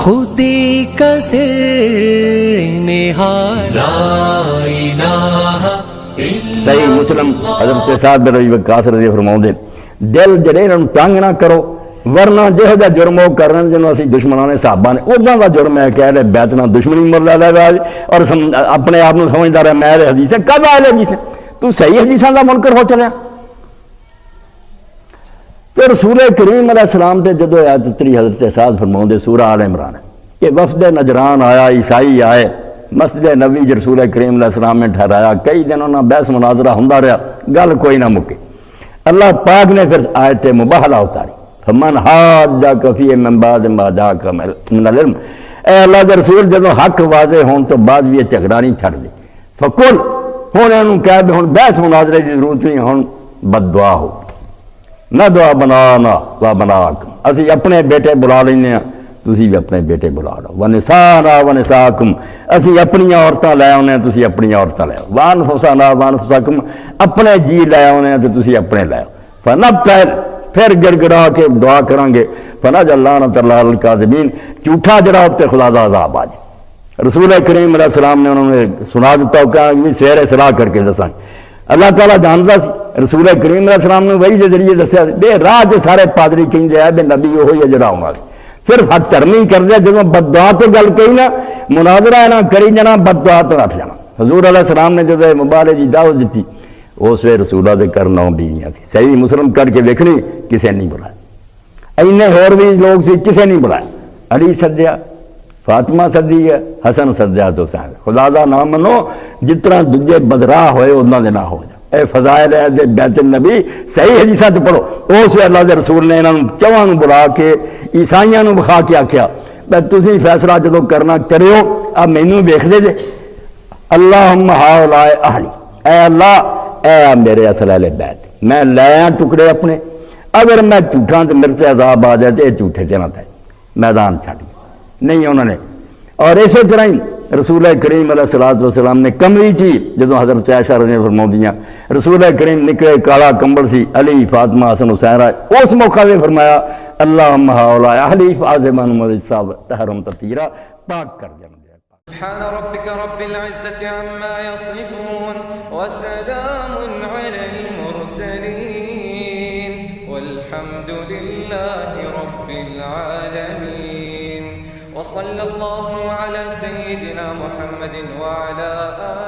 خودی کا سر نہاد لا الہ الا صحیح مسلم حضرت سعد بن ابی وقاص رضی اللہ عنہ فرماؤندے دل جڑے انہاں نوں تنگ نہ کرو ورنہ جہو جا جرم وہ کرن جنوں اسی دشمناں نے صحابہ نے اوداں دا جرم ہے کہ بیعت نہ دشمنی مر لے گا اور اپنے آپ نوں سمجھدا رہا میں حدیث ہے کب آئے حدیث تو صحیح حدیثاں دا منکر ہو چلیا تو رسول کریم علیہ السلام تے جدو آیت اتری حضرت سعد فرماؤندے سورہ آل عمران کہ وفد نجران آیا عیسائی آئے مسجد نبی رسول کریم علیہ السلام نے ٹھہرایا کئی دنوں نہ بحث مناظرہ ہوندا رہا گل کوئی نہ مکے اللہ پاک نے پھر آیت مباہلہ اتاری فمن حاجک فیہ من بعد ما جاءک من العلم اے اللہ دے رسول جدو حق واضح ہون تو بعد بھی یہ جھگڑا نہیں چھڑ دے فقل ہن انہوں کہہ بھی ہن بحث مناظرے دی ضرورت نہیں ہن بد دعا ہو نہ دعا بنانا و بناکم اسی اپنے بیٹے بلا لینے ہیں تسی بھی اپنے بیٹے بلا لو ونسانا ونساکم اسی اپنی عورتاں لے آنے ہیں تسی اپنی عورتاں لے آؤ وانفسانا وانفساکم اپنے جی لے آنے ہیں تو تسی اپنے لے آؤ فنبتہل پھر گڑ گڑا کے دعا کریں گے فنجعل اللعنۃ علی الکاذبین جھوٹا جڑا ہوتے خدا دا عذاب آ جائے رسول کریم علیہ السلام نے انہوں نے سنا دیتا ہو کہ سویرے صلاح کر کے دساں اللہ تعالیٰ جانتا سی رسول کریم علیہ السلام نے وہی کے ذریعے دسیا بے راہ جو سارے پادری کہیں ہے بے نبی وہی ہے جڑا ہونا صرف حق کرنی کر دیا جب بد دعا تو گل کہی نا مناظرہ نہ کری جانا بد دعا تو ہٹ جانا حضور علیہ السلام نے جب مبارک کی دعوت دیتی اس وے رسولہ دے کر 9 بیویاں تھی صحیح مسلم کر کے دیکھنی کسے نہیں بلایا اینے اور بھی لوگ سی کسے نہیں بلایا علی سدیا فاطمہ سدی ہے حسن سدیا تو حسین خدا دا نام منو جتنا دجے بدراہ ہوئے اتنا دے نہ ہو جا اے فضائل ہے دے بیت النبی صحیح حدیثاں تے پڑھو اس وے اللہ دے رسول نے انہاں چواں نوں بلا کے عیسائیاں نوں بخا کے آکھیا بے تسی فیصلہ جدوں کرنا کریو اب مینوں ویکھ دے جے اللہم ہاؤلائے اہلی اے اللہ اے میرے اصل اہل بیت میں لیا ٹکڑے اپنے اگر میں جھوٹاں تے میرے تے عذاب آ جائے تے جھوٹے تے نہ تے میدان چھڈ نہیں انہوں نے اور اسی طرح ہی رسول کریم علیہ السلام نے کمری چی جدو حضرت عائشہ رضی اللہ عنہا فرماؤندیاں رسول کریم نکلے کالا کمبل سی علی فاطمہ حسن حسین آئے اس موقع سے فرمایا اللہم ہاؤلائے اہلی فاطمہ صاحب تحرم تطہیرہ پاک کر دیا سبحان ربك رب العزة عما يصفون وسلام على المرسلين والحمد لله رب العالمين وصلى الله على سيدنا محمد وعلى آله